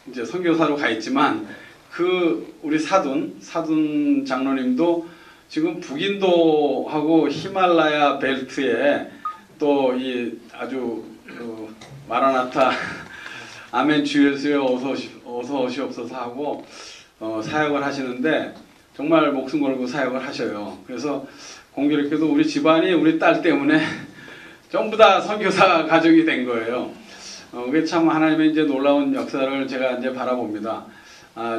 이제 선교사로 가 있지만 그 우리 사둔 장로님도 지금 북인도하고 히말라야 벨트에 또 이 아주 마라나타 아멘 주 예수여 어서 오시옵소서 하고 사역을 하시는데 정말 목숨 걸고 사역을 하셔요. 그래서 공교롭게도 우리 집안이 우리 딸 때문에 전부 다 선교사 가족이 된 거예요. 그게 참 하나님의 이제 놀라운 역사를 제가 이제 바라봅니다.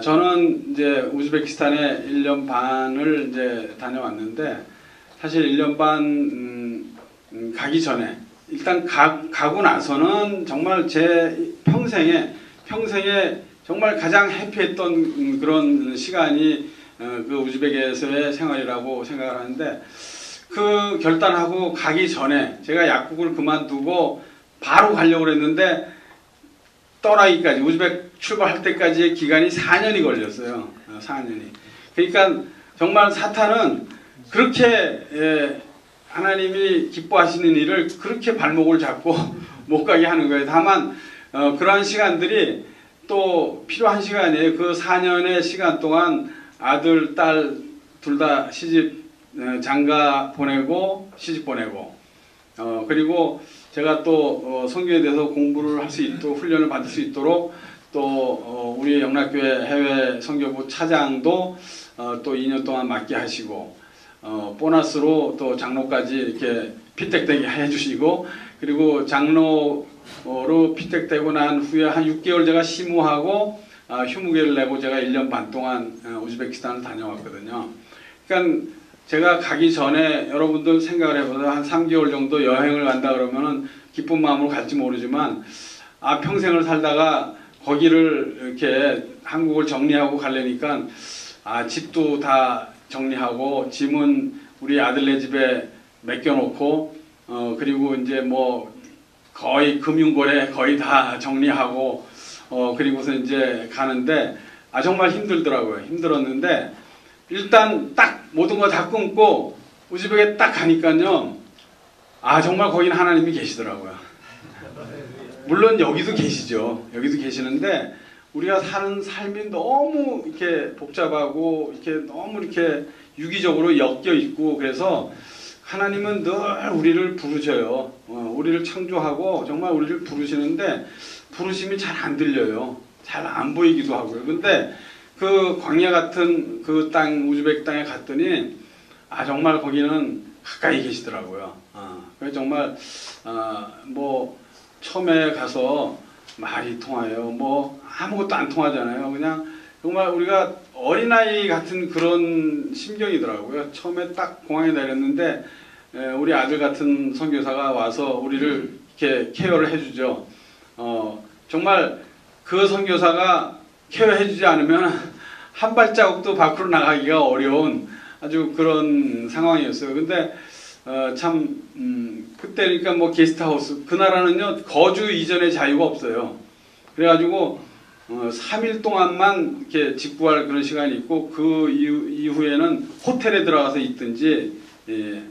저는 이제 우즈베키스탄에 1년 반을 이제 다녀왔는데 사실 1년 반 가기 전에 일단 가고 나서는 정말 제 평생에 정말 가장 해피했던 그런 시간이 그 우즈벡에서의 생활이라고 생각을 하는데 그 결단하고 가기 전에 제가 약국을 그만두고 바로 가려고 했는데 떠나기까지 우즈벡 출발할 때까지의 기간이 4년이 걸렸어요. 4년이. 그러니까 정말 사탄은 그렇게 하나님이 기뻐하시는 일을 그렇게 발목을 잡고 못 가게 하는 거예요. 다만 그러한 시간들이 또 필요한 시간이에요. 그 4년의 시간 동안 아들, 딸 둘 다 시집 장가 보내고 시집 보내고 그리고 제가 또 선교에 대해서 공부를 할 수 있도록 훈련을 받을 수 있도록 또 우리 영락교회 해외 선교부 차장도 또 2년 동안 맡게 하시고 보너스로 또 장로까지 이렇게 피택되게 해주시고 그리고 장로로 피택되고 난 후에 한 6개월 제가 심우하고 휴무계를 내고 제가 1년 반 동안 우즈베키스탄을 다녀왔거든요. 그러니까 제가 가기 전에 여러분들 생각을 해보세요. 한 3개월 정도 여행을 간다 그러면은 기쁜 마음으로 갈지 모르지만 평생을 살다가 거기를 이렇게 한국을 정리하고 가려니까 집도 다 정리하고 짐은 우리 아들네 집에 맡겨놓고 그리고 이제 뭐 거의 금융거래 거의 다 정리하고 그리고서 이제 가는데 정말 힘들더라고요. 힘들었는데 일단 딱 모든 거 다 끊고 우즈벡에 딱 가니까요. 정말 거기는 하나님이 계시더라고요. 물론 여기도 계시죠. 여기도 계시는데 우리가 사는 삶이 너무 이렇게 복잡하고 이렇게 너무 이렇게 유기적으로 엮여 있고 그래서 하나님은 늘 우리를 부르셔요. 우리를 창조하고 정말 우리를 부르시는데 부르심이 잘 안 들려요. 잘 안 보이기도 하고요. 근데 그 광야 같은 그 땅 우즈벡 땅에 갔더니 정말 거기는 가까이 계시더라고요. 그래서 정말 뭐 처음에 가서 말이 통하여 뭐 아무것도 안 통하잖아요. 그냥 정말 우리가 어린아이 같은 그런 심경이더라고요. 처음에 딱 공항에 내렸는데 우리 아들 같은 선교사가 와서 우리를 이렇게 케어를 해주죠. 정말 그 선교사가 케어해주지 않으면 한 발자국도 밖으로 나가기가 어려운 아주 그런 상황이었어요. 근데 그때 그러니까 뭐 게스트하우스 그 나라는요 거주 이전의 자유가 없어요. 그래가지고 3일 동안만 이렇게 직구할 그런 시간이 있고 그 이후에는 호텔에 들어가서 있든지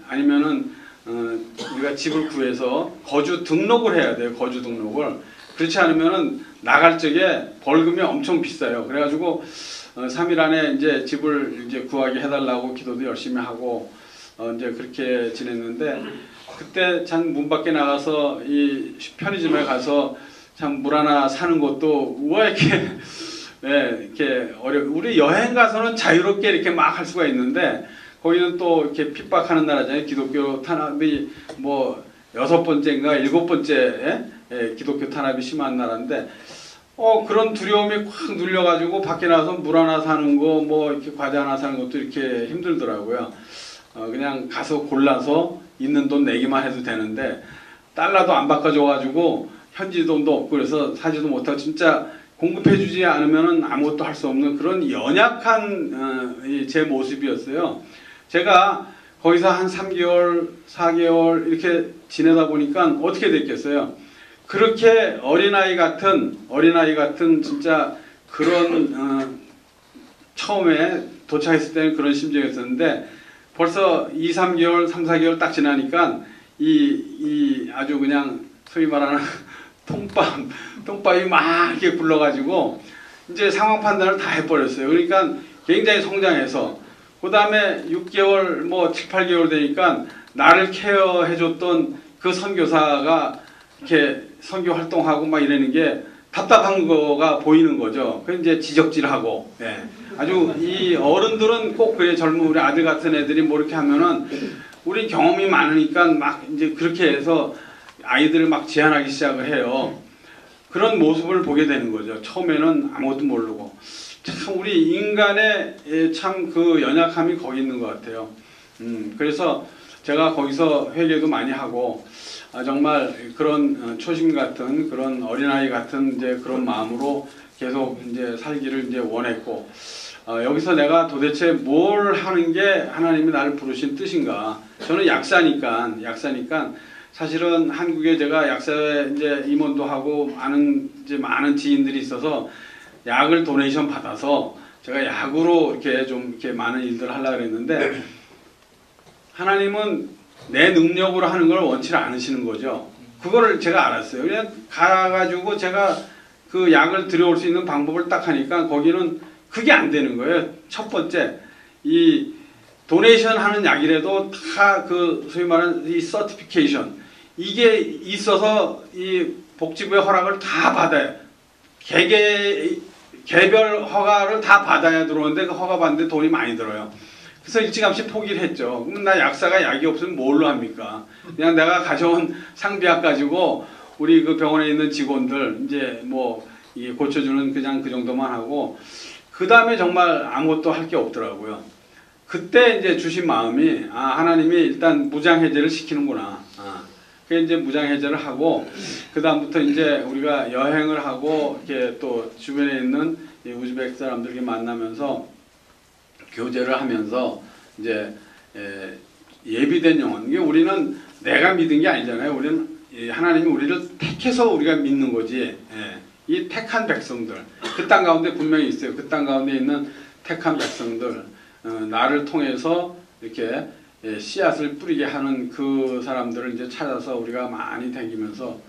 아니면은 우리가 집을 구해서 거주 등록을 해야 돼요. 거주 등록을. 그렇지 않으면은 나갈 적에 벌금이 엄청 비싸요. 그래가지고 3일 안에 이제 집을 이제 구하게 해달라고 기도도 열심히 하고 이제 그렇게 지냈는데 그때 참 문 밖에 나가서 이 편의점에 가서 참 물 하나 사는 것도 왜 이렇게 이렇게 우리 여행 가서는 자유롭게 이렇게 막 할 수가 있는데 거기는 또 이렇게 핍박하는 나라잖아요. 기독교 탄압이 뭐 6번째인가 7번째 기독교 탄압이 심한 나라인데 그런 두려움이 확 눌려가지고 밖에 나가서 물 하나 사는 거 뭐 이렇게 과자 하나 사는 것도 이렇게 힘들더라고요. 그냥 가서 골라서 있는 돈 내기만 해도 되는데 달러도 안 바꿔줘가지고 현지 돈도 없고 그래서 사지도 못하고 진짜 공급해주지 않으면 아무것도 할 수 없는 그런 연약한 제 모습이었어요. 제가 거기서 한 3개월, 4개월 이렇게 지내다 보니까 어떻게 됐겠어요? 그렇게 어린아이 같은 진짜 그런 처음에 도착했을 때는 그런 심정이었었는데 벌써 2, 3개월, 3, 4개월 딱 지나니까 이 아주 그냥 소위 말하는 똥밥이 막 이렇게 불러가지고 이제 상황 판단을 다 해버렸어요. 그러니까 굉장히 성장해서 그 다음에 6개월 뭐 7, 8개월 되니까 나를 케어해줬던 그 선교사가 이렇게 선교 활동하고 막 이러는 게 답답한 거가 보이는 거죠. 그 이제 지적질하고, 예. 아주 이 어른들은 꼭 그래 젊은 우리 아들 같은 애들이 뭐 이렇게 하면은 우리 경험이 많으니까 막 이제 그렇게 해서 아이들을 막 제한하기 시작을 해요. 그런 모습을 보게 되는 거죠. 처음에는 아무것도 모르고. 참 우리 인간의 참 그 연약함이 거기 있는 것 같아요. 그래서 제가 거기서 회개도 많이 하고 정말 그런 초심 같은 그런 어린아이 같은 이제 그런 마음으로 계속 이제 살기를 이제 원했고 여기서 내가 도대체 뭘 하는 게 하나님이 나를 부르신 뜻인가? 저는 약사니까 사실은 한국에 제가 약사에 이제 임원도 하고 많은 지인들이 있어서 약을 도네이션 받아서 제가 약으로 이렇게 좀 이렇게 많은 일들을 하려고 그랬는데 하나님은 내 능력으로 하는 걸 원치 않으시는 거죠. 그거를 제가 알았어요. 그냥 가가지고 제가 그 약을 들여올 수 있는 방법을 딱 하니까 거기는 그게 안 되는 거예요. 첫 번째, 이 도네이션 하는 약이라도 다 그 소위 말하는 이 서티피케이션 이게 있어서 이 복지부의 허락을 다 받아요. 개별 허가를 다 받아야 들어오는데 그 허가 받는데 돈이 많이 들어요. 그래서 일찌감치 포기를 했죠. 그럼 나 약사가 약이 없으면 뭘로 합니까? 그냥 내가 가져온 상비약 가지고 우리 그 병원에 있는 직원들 이제 뭐 이 고쳐주는 그냥 그 정도만 하고 그 다음에 정말 아무것도 할 게 없더라고요. 그때 이제 주신 마음이 하나님이 일단 무장해제를 시키는구나. 그게 이제 무장해제를 하고 그 다음부터 이제 우리가 여행을 하고 이렇게 또 주변에 있는 이 우즈벡 사람들이 만나면서 교제를 하면서 이제 예비된 영혼. 이게 우리는 내가 믿은 게 아니잖아요. 우리는 하나님이 우리를 택해서 우리가 믿는 거지. 이 택한 백성들. 그 땅 가운데 분명히 있어요. 그 땅 가운데 있는 택한 백성들. 나를 통해서 이렇게 씨앗을 뿌리게 하는 그 사람들을 이제 찾아서 우리가 많이 다니면서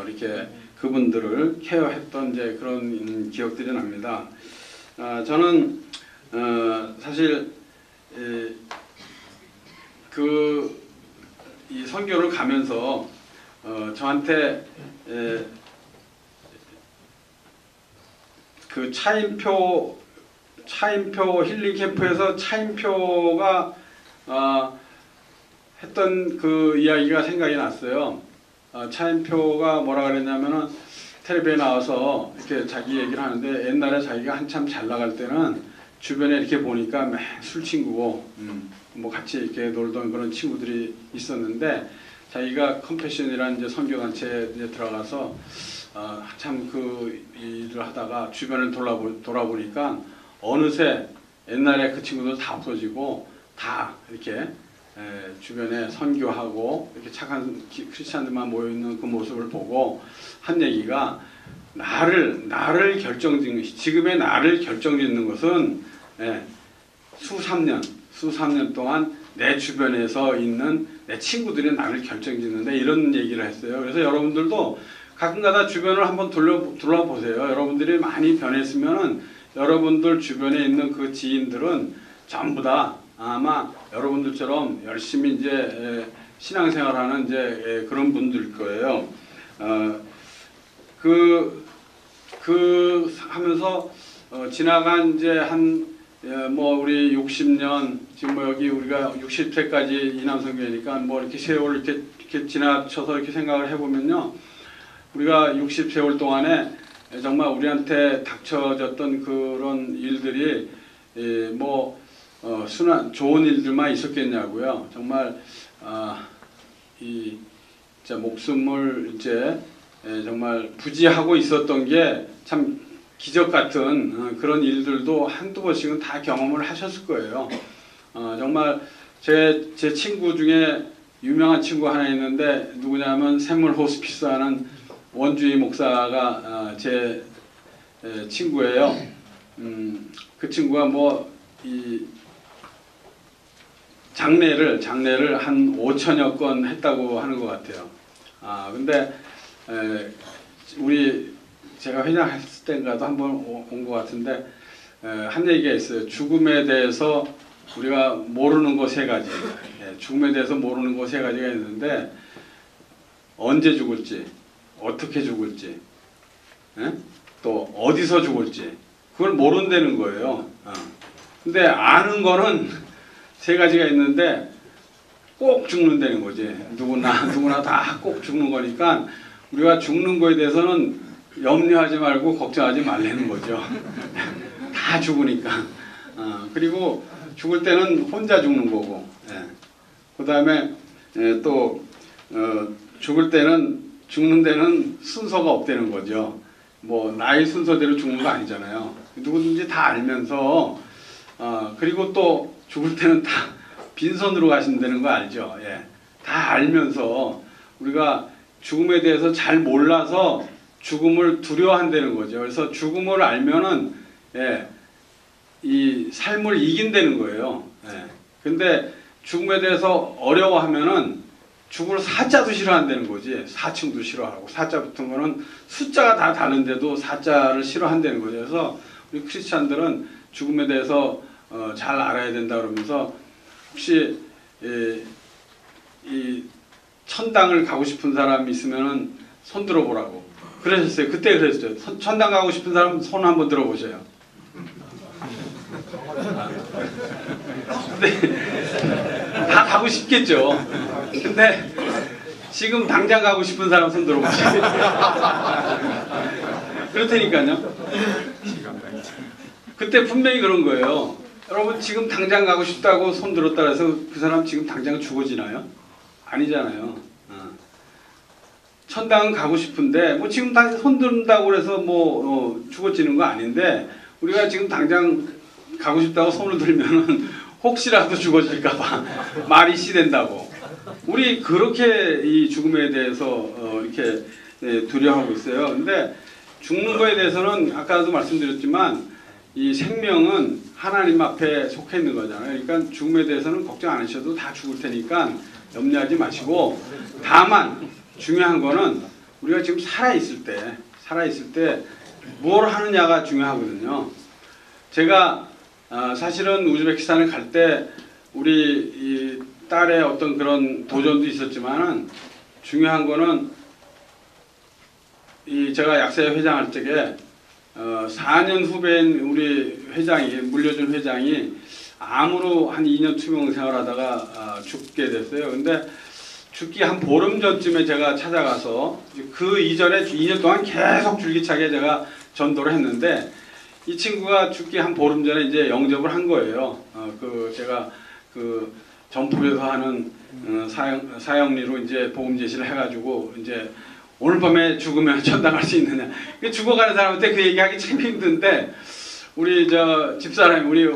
이렇게 그분들을 케어했던 이제 그런 기억들이 납니다. 저는 사실 이 선교를 가면서 저한테 그 차인표 힐링 캠프에서 차인표가 했던 그 이야기가 생각이 났어요. 차인표가 뭐라 그랬냐면은 텔레비에 나와서 이렇게 자기 얘기를 하는데 옛날에 자기가 한참 잘 나갈 때는 주변에 이렇게 보니까 매 술 친구고 뭐 같이 이렇게 놀던 그런 친구들이 있었는데 자기가 컴패션이라는 이제 선교단체에 이제 들어가서 참 그 일을 하다가 주변을 돌아보니까 어느새 옛날에 그 친구들 다 없어지고 다 이렇게 주변에 선교하고 이렇게 착한 크리스찬들만 모여 있는 그 모습을 보고 한 얘기가 나를 결정짓는 지금의 나를 결정짓는 것은 수삼 년 동안 내 주변에서 있는 내 친구들이 나를 결정짓는데 이런 얘기를 했어요. 그래서 여러분들도 가끔가다 주변을 한번 둘러보세요. 여러분들이 많이 변했으면은 여러분들 주변에 있는 그 지인들은 전부 다 아마 여러분들처럼 열심히 이제 신앙생활하는 이제 그런 분들일 거예요. 하면서 지나간 이제 뭐 우리 60년 지금 뭐 여기 우리가 60세까지 이남선교회니까 뭐 이렇게 세월 이렇게 지나쳐서 이렇게 생각을 해보면요, 우리가 60세월 동안에 정말 우리한테 닥쳐졌던 그런 일들이 뭐 순한 좋은 일들만 있었겠냐고요. 정말 이 진짜 목숨을 이제 정말 부지하고 있었던 게 참 기적 같은 그런 일들도 한두 번씩은 다 경험을 하셨을 거예요. 정말 제 친구 중에 유명한 친구 하나 있는데 누구냐면 샘물 호스피스 하는 원주의 목사가 제 친구예요. 그 친구가 뭐 이 장례를 한 5천여 건 했다고 하는 것 같아요. 근데 우리 제가 회장했을 때인가도 한번 온 것 같은데 한 얘기가 있어요. 죽음에 대해서 우리가 모르는 거 세 가지. 죽음에 대해서 모르는 거 세 가지가 있는데 언제 죽을지, 어떻게 죽을지, 또 어디서 죽을지 그걸 모른다는 거예요. 근데 아는 거는 세 가지가 있는데 꼭 죽는다는 거지. 누구나 다 꼭 죽는 거니까 우리가 죽는 거에 대해서는 염려하지 말고 걱정하지 말라는 거죠. 다 죽으니까. 그리고 죽을 때는 혼자 죽는 거고, 그 다음에 또 죽을 때는 죽는 데는 순서가 없다는 거죠. 뭐 나의 순서대로 죽는 거 아니잖아요. 누구든지 다 알면서 그리고 또 죽을 때는 다 빈손으로 가신다는 거 알죠. 다 알면서 우리가 죽음에 대해서 잘 몰라서 죽음을 두려워한다는 거죠. 그래서 죽음을 알면은 이 삶을 이긴다는 거예요. 근데 죽음에 대해서 어려워하면은 죽을 사자도 싫어한다는 거지. 사층도 싫어하고 사자 붙은 거는 숫자가 다 다른데도 사자를 싫어한다는 거죠. 그래서 우리 크리스찬들은 죽음에 대해서 잘 알아야 된다 그러면서 혹시 이 천당을 가고 싶은 사람이 있으면은 손 들어보라고 그러셨어요. 그때 그랬어요. 천당 가고 싶은 사람 손 한번 들어보세요. 근데 다 가고 싶겠죠. 근데 지금 당장 가고 싶은 사람 손 들어보세요. 그렇다니까요. 그때 분명히 그런 거예요. 여러분 지금 당장 가고 싶다고 손 들었다 해서 그 사람 지금 당장 죽어지나요? 아니잖아요. 천당은 가고 싶은데 뭐 지금 당장 손 든다고 해서 뭐 죽어지는 거 아닌데 우리가 지금 당장 가고 싶다고 손을 들면은 혹시라도 죽어질까봐 말이 씨된다고. 우리 그렇게 이 죽음에 대해서 이렇게 두려워하고 있어요. 근데 죽는 거에 대해서는 아까도 말씀드렸지만 이 생명은 하나님 앞에 속해 있는 거잖아요. 그러니까 죽음에 대해서는 걱정 안 하셔도 다 죽을 테니까 염려하지 마시고, 다만 중요한 거는 우리가 지금 살아있을 때 뭘 하느냐가 중요하거든요. 제가 사실은 우즈베키스탄을 갈 때 우리 이 딸의 어떤 그런 도전도 있었지만은 중요한 거는 이 제가 약사회 회장할 적에 4년 후배인 우리 회장이, 물려준 회장이 암으로 한 2년 투병 생활하다가 죽게 됐어요. 근데 죽기 한 보름 전쯤에 제가 찾아가서 그 이전에 2년 동안 계속 줄기차게 제가 전도를 했는데 이 친구가 죽기 한 보름 전에 이제 영접을 한 거예요. 제가 그 전북에서 하는 사형리로 이제 보험 제시를 해가지고 이제 오늘 밤에 죽으면 천당 갈 수 있느냐. 죽어가는 사람한테 그 얘기하기 참 힘든데 우리 저 집사람 우리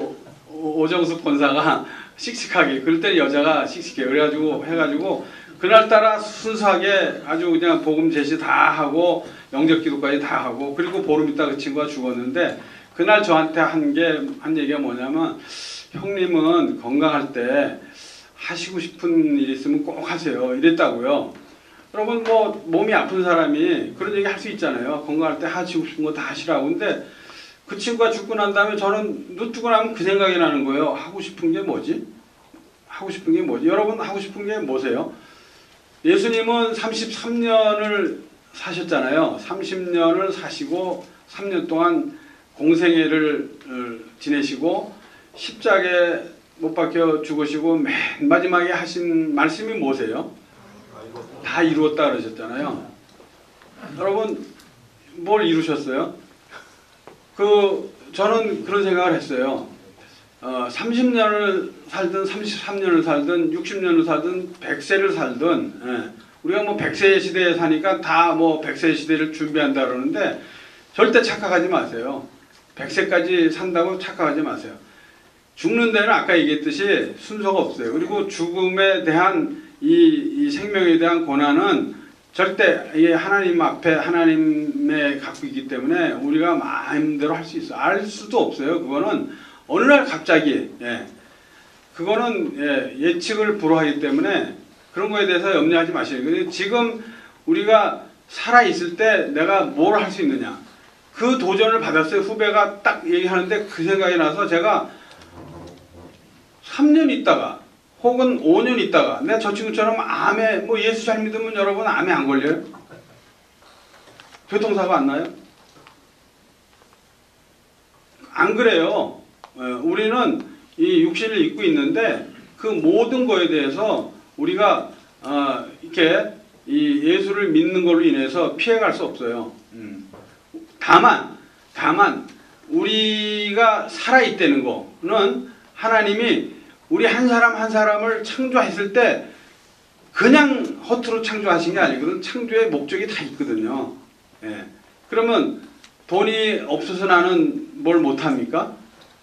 오정숙 권사가 씩씩하게, 그럴 때는 여자가 씩씩해. 그래가지고 해가지고 그날따라 순수하게 아주 그냥 복음 제시 다 하고 영접 기도까지 다 하고, 그리고 보름 있다 그 친구가 죽었는데 그날 저한테 한 얘기가 뭐냐면, 형님은 건강할 때 하시고 싶은 일 있으면 꼭 하세요 이랬다고요. 여러분 뭐 몸이 아픈 사람이 그런 얘기 할 수 있잖아요. 건강할 때 하시고 싶은 거 다 하시라고. 근데 그 친구가 죽고 난 다음에 저는 눈 뜨고 나면 그 생각이 나는 거예요. 하고 싶은 게 뭐지? 하고 싶은 게 뭐지? 여러분 하고 싶은 게 뭐세요? 예수님은 33년을 사셨잖아요. 30년을 사시고 3년 동안 공생애를 지내시고 십자가에 못 박혀 죽으시고 맨 마지막에 하신 말씀이 뭐세요? 다 이루었다 그러셨잖아요. 여러분 뭘 이루셨어요? 저는 그런 생각을 했어요. 30년을 살든 33년을 살든 60년을 살든 100세를 살든, 우리가 뭐 100세 시대에 사니까 다 뭐 100세 시대를 준비한다 그러는데 절대 착각하지 마세요. 100세까지 산다고 착각하지 마세요. 죽는 데는 아까 얘기했듯이 순서가 없어요. 그리고 죽음에 대한 이 생명에 대한 고난은 절대 이게 하나님 앞에 하나님의 갖고 있기 때문에 우리가 마음대로 할 수 있어요. 알 수도 없어요. 그거는 어느 날 갑자기, 그거는 예측을 불허하기 때문에 그런 거에 대해서 염려하지 마시는 거예요. 지금 우리가 살아 있을 때 내가 뭘 할 수 있느냐? 그 도전을 받았어요. 후배가 딱 얘기하는데 그 생각이 나서 제가 3년 있다가 혹은 5년 있다가 내가 저 친구처럼 암에 뭐 예수 잘 믿으면 여러분 암에 안 걸려요? 교통사고 안 나요? 안 그래요. 우리는 이 육신을 입고 있는데 그 모든 거에 대해서 우리가 이렇게 이 예수를 믿는 걸로 인해서 피해갈 수 없어요. 다만 우리가 살아있다는 거는 하나님이 우리 한 사람 한 사람을 창조했을 때 그냥 허투루 창조하신 게 아니거든. 창조의 목적이 다 있거든요. 예. 그러면 돈이 없어서 나는 뭘 못합니까?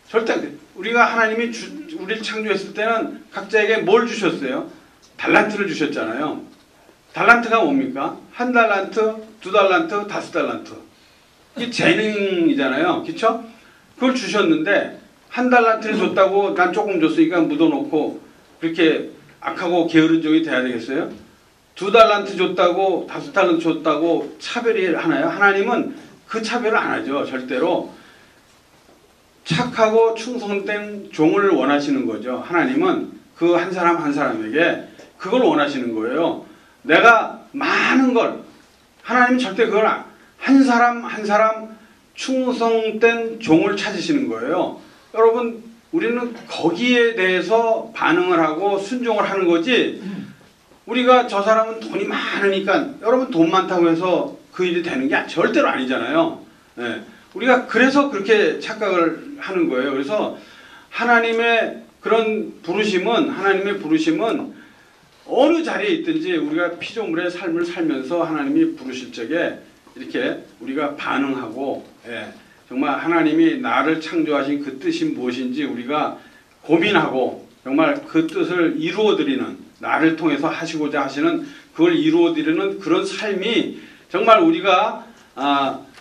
절대. 우리가 하나님이 우리를 창조했을 때는 각자에게 뭘 주셨어요? 달란트를 주셨잖아요. 달란트가 뭡니까? 1달란트, 2달란트, 5달란트. 이게 재능이잖아요. 그렇죠? 그걸 주셨는데 1달란트를 줬다고 난 조금 줬으니까 묻어놓고 그렇게 악하고 게으른 종이 돼야 되겠어요? 2달란트 줬다고 5달란트 줬다고 차별이 하나요? 하나님은 그 차별을 안 하죠. 절대로. 착하고 충성된 종을 원하시는 거죠. 하나님은 그 한 사람 한 사람에게 그걸 원하시는 거예요. 내가 많은 걸 하나님은 절대 그걸 한 사람 한 사람 충성된 종을 찾으시는 거예요. 여러분 우리는 거기에 대해서 반응을 하고 순종을 하는 거지 우리가 저 사람은 돈이 많으니까 여러분 돈 많다고 해서 그 일이 되는 게 절대로 아니잖아요. 네. 우리가 그래서 그렇게 착각을 하는 거예요. 그래서 하나님의 그런 부르심은 어느 자리에 있든지 우리가 피조물의 삶을 살면서 하나님이 부르실 적에 이렇게 우리가 반응하고 정말 하나님이 나를 창조하신 그 뜻이 무엇인지 우리가 고민하고 정말 그 뜻을 이루어드리는 나를 통해서 하시고자 하시는 그걸 이루어드리는 그런 삶이 정말 우리가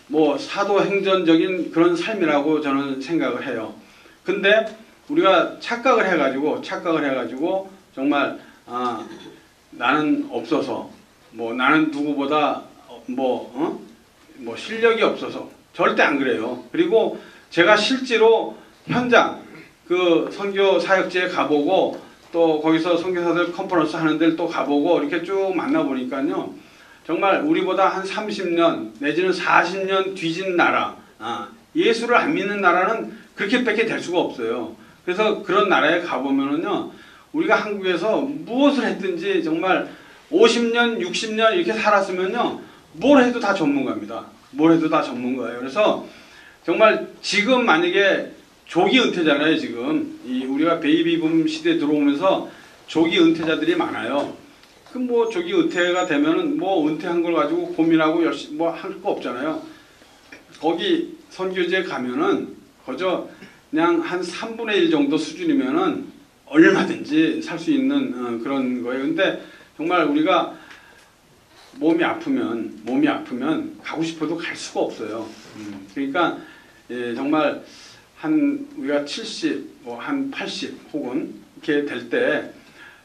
뭐 사도행전적인 그런 삶이라고 저는 생각을 해요. 근데 우리가 착각을 해가지고 정말 나는 없어서 뭐 나는 누구보다 뭐 실력이 없어서 절대 안 그래요. 그리고 제가 실제로 현장 그 선교 사역지에 가보고 또 거기서 선교사들 컨퍼런스 하는 데를 또 가보고 이렇게 쭉 만나보니까요. 정말 우리보다 한 30년 내지는 40년 뒤진 나라 예수를 안 믿는 나라는 그렇게밖에 될 수가 없어요. 그래서 그런 나라에 가보면은요. 우리가 한국에서 무엇을 했든지 정말 50년 60년 이렇게 살았으면요. 뭘 해도 다 전문가입니다. 뭘 해도 다 전문가예요. 그래서 정말 지금 만약에 조기 은퇴잖아요. 지금 우리가 베이비붐 시대 들어오면서 조기 은퇴자들이 많아요. 그 뭐 조기 은퇴가 되면은 뭐 은퇴한 걸 가지고 고민하고 열심히 뭐 할 거 없잖아요. 거기 선교지에 가면은 그저 그냥 한 3분의 1 정도 수준이면은 얼마든지 살 수 있는 그런 거예요. 근데 정말 우리가 몸이 아프면 가고 싶어도 갈 수가 없어요. 그러니까 정말 우리가 70, 뭐 한 80 혹은 이렇게 될 때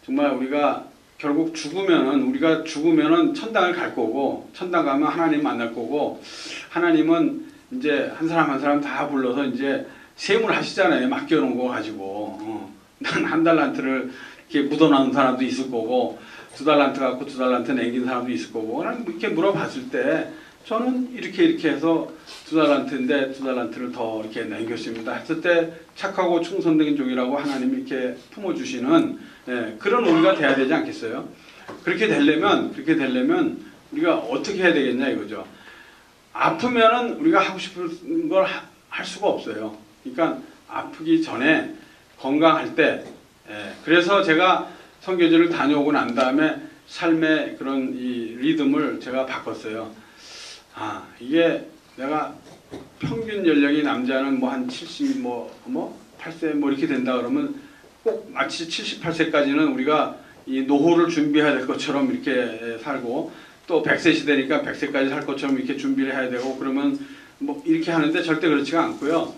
정말 우리가 결국 우리가 죽으면은 천당을 갈 거고 천당 가면 하나님 만날 거고 하나님은 이제 한 사람 한 사람 다 불러서 이제 세무를 하시잖아요. 맡겨놓은 거 가지고 난 1달란트를 이렇게 묻어놓은 사람도 있을 거고 2달란트 갖고 2달란트 남긴 사람도 있을 거고 이렇게 물어봤을 때 저는 이렇게 해서 2달란트인데 2달란트를 더 이렇게 남겼습니다. 했을 때 착하고 충성된 종이라고 하나님이 이렇게 품어주시는 그런 우리가 돼야 되지 않겠어요? 그렇게 되려면 우리가 어떻게 해야 되겠냐 이거죠. 아프면은 우리가 하고 싶은 걸 할 수가 없어요. 그러니까 아프기 전에 건강할 때 그래서 제가 선교지를 다녀오고 난 다음에 삶의 그런 이 리듬을 제가 바꿨어요. 이게 내가 평균 연령이 남자는 뭐 한 70, 8세 뭐 이렇게 된다 그러면 꼭 마치 78세까지는 우리가 이 노후를 준비해야 될 것처럼 이렇게 살고 또 100세 시대니까 100세까지 살 것처럼 이렇게 준비를 해야 되고 그러면 뭐 이렇게 하는데 절대 그렇지가 않고요.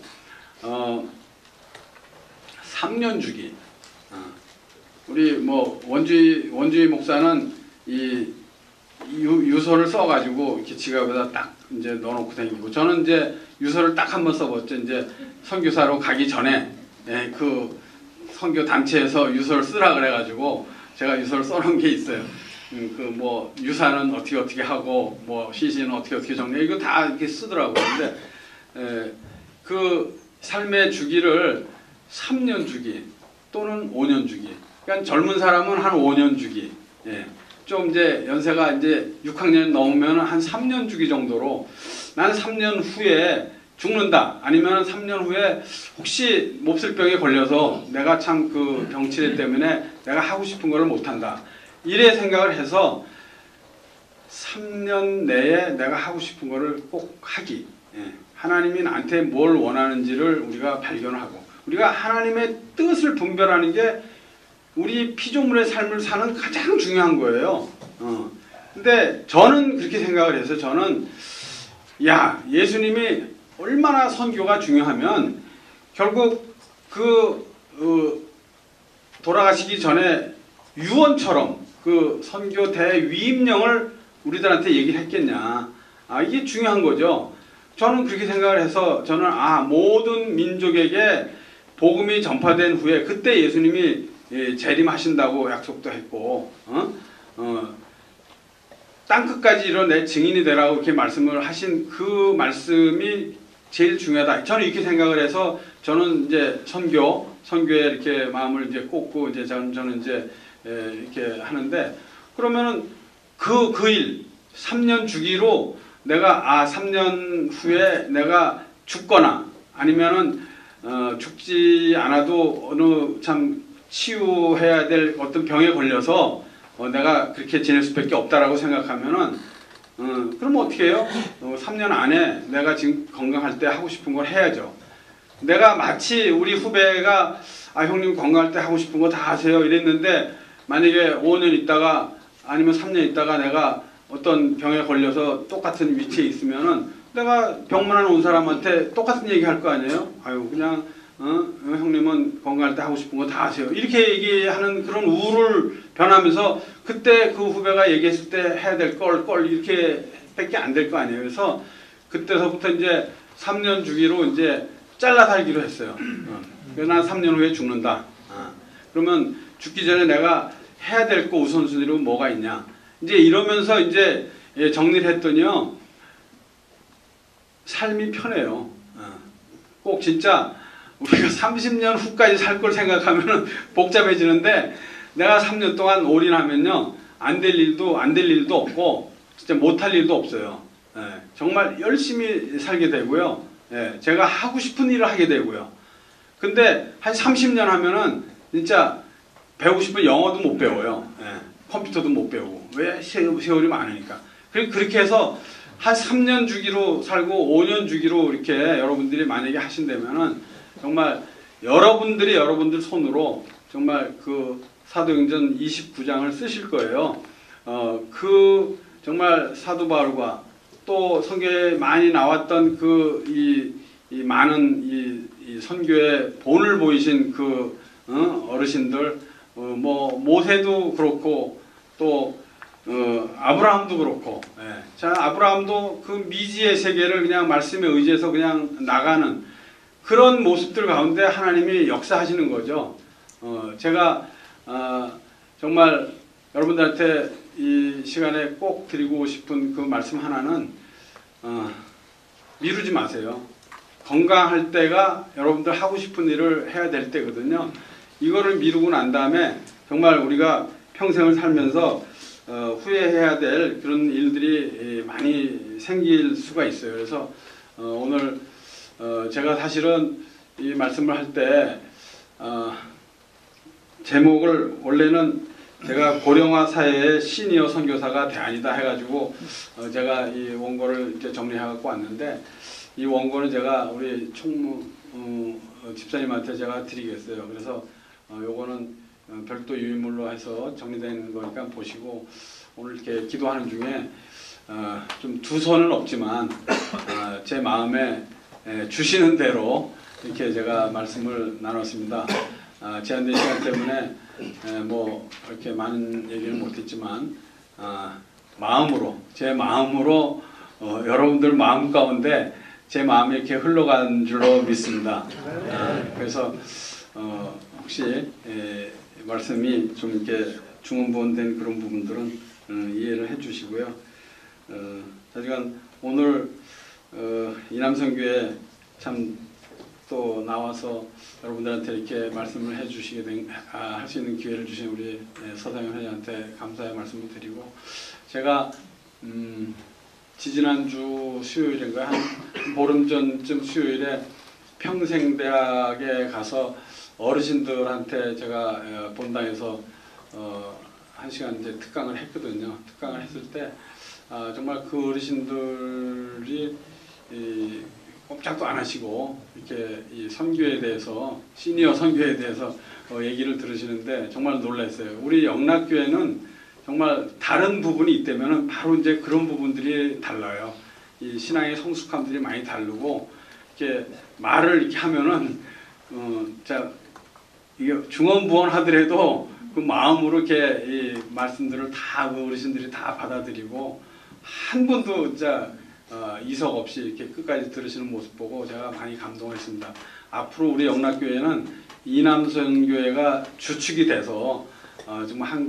3년 주기. 우리 뭐 원주희 목사는 이 유서를 써가지고 이렇게 지갑에다 딱 이제 넣어놓고 다니고, 저는 이제 유서를 딱 한 번 써봤죠. 이제 선교사로 가기 전에 그 선교 단체에서 유서를 쓰라 그래가지고 제가 유서를 써놓은 게 있어요. 그 뭐 유사는 어떻게 하고 뭐 시신은 어떻게 정리해, 이거 다 이렇게 쓰더라고요. 근데 그 삶의 주기를 3년 주기 또는 5년 주기. 그러니까 젊은 사람은 한 5년 주기. 좀 이제 연세가 이제 6학년 넘으면 한 3년 주기 정도로, 나는 3년 후에 죽는다, 아니면 3년 후에 혹시 몹쓸병에 걸려서 내가 참 그 병치레 때문에 내가 하고 싶은 거를 못한다, 이래 생각을 해서 3년 내에 내가 하고 싶은 거를 꼭 하기. 하나님이 나한테 뭘 원하는지를 우리가 발견하고, 우리가 하나님의 뜻을 분별하는 게 우리 피조물의 삶을 사는 가장 중요한 거예요. 근데 저는 그렇게 생각을 해서, 저는 예수님이 얼마나 선교가 중요하면 결국 돌아가시기 전에 유언처럼 그 선교 대위임령을 우리들한테 얘기를 했겠냐. 이게 중요한 거죠. 저는 그렇게 생각을 해서, 저는 모든 민족에게 복음이 전파된 후에 그때 예수님이 재림하신다고 약속도 했고, 땅끝까지 이뤄 내 증인이 되라고 이렇게 말씀을 하신 그 말씀이 제일 중요하다. 저는 이렇게 생각을 해서, 저는 이제 선교에 이렇게 마음을 이제 꽂고, 이제 저는 이제 이렇게 하는데, 그러면은 그 일 3년 주기로 내가 3년 후에 내가 죽거나 아니면은 죽지 않아도 어느 참 치유해야 될 어떤 병에 걸려서 내가 그렇게 지낼 수밖에 없다라고 생각하면은, 그럼 어떻게 해요? 3년 안에 내가 지금 건강할 때 하고 싶은 걸 해야죠. 내가 마치 우리 후배가 형님 건강할 때 하고 싶은 거 다 하세요 이랬는데, 만약에 5년 있다가 아니면 3년 있다가 내가 어떤 병에 걸려서 똑같은 위치에 있으면은 내가 병문안 온 사람한테 똑같은 얘기 할 거 아니에요? 그냥 형님은 건강할 때 하고 싶은 거 다 하세요, 이렇게 얘기하는 그런 우를 변하면서, 그때 그 후배가 얘기했을 때 해야 될 걸 이렇게 밖에 안 될 거 아니에요. 그래서 그때서부터 이제 3년 주기로 이제 잘라 살기로 했어요. 난 3년 후에 죽는다. 그러면 죽기 전에 내가 해야 될 거 우선순위로 뭐가 있냐, 이제 이러면서 이제 정리를 했더니요, 삶이 편해요. 꼭 진짜 우리가 30년 후까지 살 걸 생각하면 복잡해지는데, 내가 3년 동안 올인하면요, 안 될 일도 없고 진짜 못할 일도 없어요. 정말 열심히 살게 되고요. 제가 하고 싶은 일을 하게 되고요. 근데 한 30년 하면은 진짜 배우고 싶은 영어도 못 배워요. 컴퓨터도 못 배우고. 왜? 세월이 많으니까. 그렇게 해서 한 3년 주기로 살고 5년 주기로 이렇게 여러분들이 만약에 하신다면은, 정말 여러분들 손으로 정말 그 사도행전 29장을 쓰실 거예요. 정말 사도 바울과 또 성경에 많이 나왔던 이 많은 이 선교의 본을 보이신 그 어르신들, 모세도 그렇고 또 아브라함도 그렇고, 자, 아브라함도 그 미지의 세계를 그냥 말씀에 의지해서 그냥 나가는 그런 모습들 가운데 하나님이 역사하시는 거죠. 제가 정말 여러분들한테 이 시간에 꼭 드리고 싶은 그 말씀 하나는, 미루지 마세요. 건강할 때가 여러분들 하고 싶은 일을 해야 될 때거든요. 이거를 미루고 난 다음에 정말 우리가 평생을 살면서 후회해야 될 그런 일들이 많이 생길 수가 있어요. 그래서 오늘 제가 사실은 이 말씀을 할 때 제목을 원래는 제가 고령화 사회의 시니어 선교사가 대안이다 해가지고 제가 이 원고를 이제 정리해갖고 왔는데, 이 원고는 제가 우리 총무 집사님한테 제가 드리겠어요. 그래서 요거는 별도 유인물로 해서 정리된 거니까 보시고, 오늘 이렇게 기도하는 중에 좀 두 손은 없지만 제 마음에 주시는 대로 이렇게 제가 말씀을 나눴습니다. 제한된 시간 때문에 뭐 이렇게 많은 얘기를 못했지만 마음으로 제 마음으로 여러분들 마음 가운데 제 마음이 이렇게 흘러간 줄로 믿습니다. 그래서 혹시 말씀이 좀 이렇게 중언부언된 그런 부분들은 이해를 해주시고요. 하여간 오늘 이남선교회 참 또 나와서 여러분들한테 이렇게 말씀을 해주시게 할 수 있는 기회를 주신 우리 서상현 회장한테 감사의 말씀을 드리고, 제가 지지난주 수요일인가 한 보름 전쯤 수요일에 평생대학에 가서 어르신들한테 제가 본당에서 1시간 이제 특강을 했거든요. 특강을 했을 때 정말 그 어르신들이 꼼짝도 안 하시고 이렇게 이 선교에 대해서, 시니어 선교에 대해서 얘기를 들으시는데 정말 놀랐어요. 우리 영락교회는 정말 다른 부분이 있다면 바로 이제 그런 부분들이 달라요. 이 신앙의 성숙함들이 많이 다르고, 이렇게 말을 이렇게 하면은 자 이게 중언부언 하더라도 그 마음으로 이렇게 이 말씀들을 다 그 어르신들이 다 받아들이고, 한 분도 진짜 이석 없이 이렇게 끝까지 들으시는 모습 보고 제가 많이 감동했습니다. 앞으로 우리 영락교회는 이남선교회가 주축이 돼서 정말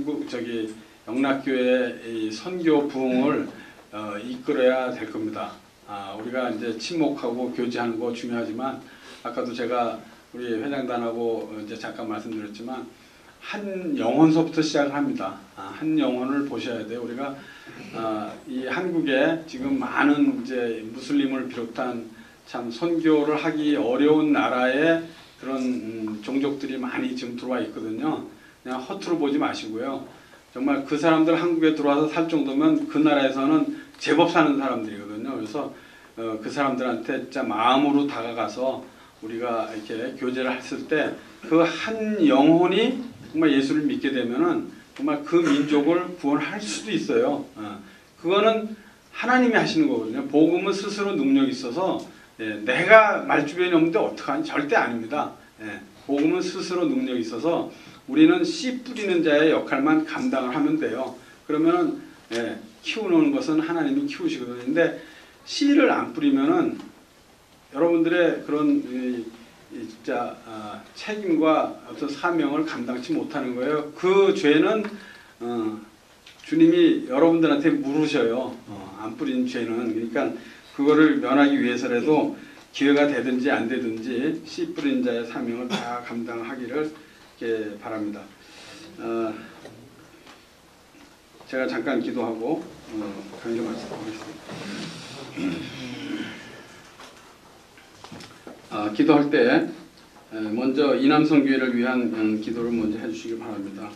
영락교회의 선교 부흥을 이끌어야 될 겁니다. 우리가 이제 친목하고 교제하는 거 중요하지만, 아까도 제가 우리 회장단하고 이제 잠깐 말씀드렸지만, 한 영혼서부터 시작을 합니다. 한 영혼을 보셔야 돼요. 우리가 이 한국에 지금 많은 이제 무슬림을 비롯한 참 선교를 하기 어려운 나라에 그런 종족들이 많이 지금 들어와 있거든요. 그냥 허투루 보지 마시고요. 정말 그 사람들 한국에 들어와서 살 정도면 그 나라에서는 제법 사는 사람들이거든요. 그래서 그 사람들한테 진짜 마음으로 다가가서 우리가 이렇게 교제를 했을 때 그 한 영혼이 정말 예수를 믿게 되면은 정말 그 민족을 구원할 수도 있어요. 그거는 하나님이 하시는 거거든요. 복음은 스스로 능력이 있어서 내가 말주변이 없는데 어떡하니? 절대 아닙니다. 복음은 스스로 능력이 있어서 우리는 씨 뿌리는 자의 역할만 감당을 하면 돼요. 그러면은 키우는 것은 하나님이 키우시거든요. 근데 씨를 안 뿌리면은 여러분들의 그런 진짜 책임과 어떤 사명을 감당치 못하는 거예요. 그 죄는 주님이 여러분들한테 물으셔요. 안 뿌린 죄는. 그러니까 그거를 면하기 위해서라도 기회가 되든지 안 되든지 씨 뿌린 자의 사명을 다 감당하기를 바랍니다. 제가 잠깐 기도하고 강조 말씀하겠습니다. 기도할 때 먼저 이남선교회를 위한 기도를 먼저 해주시기 바랍니다.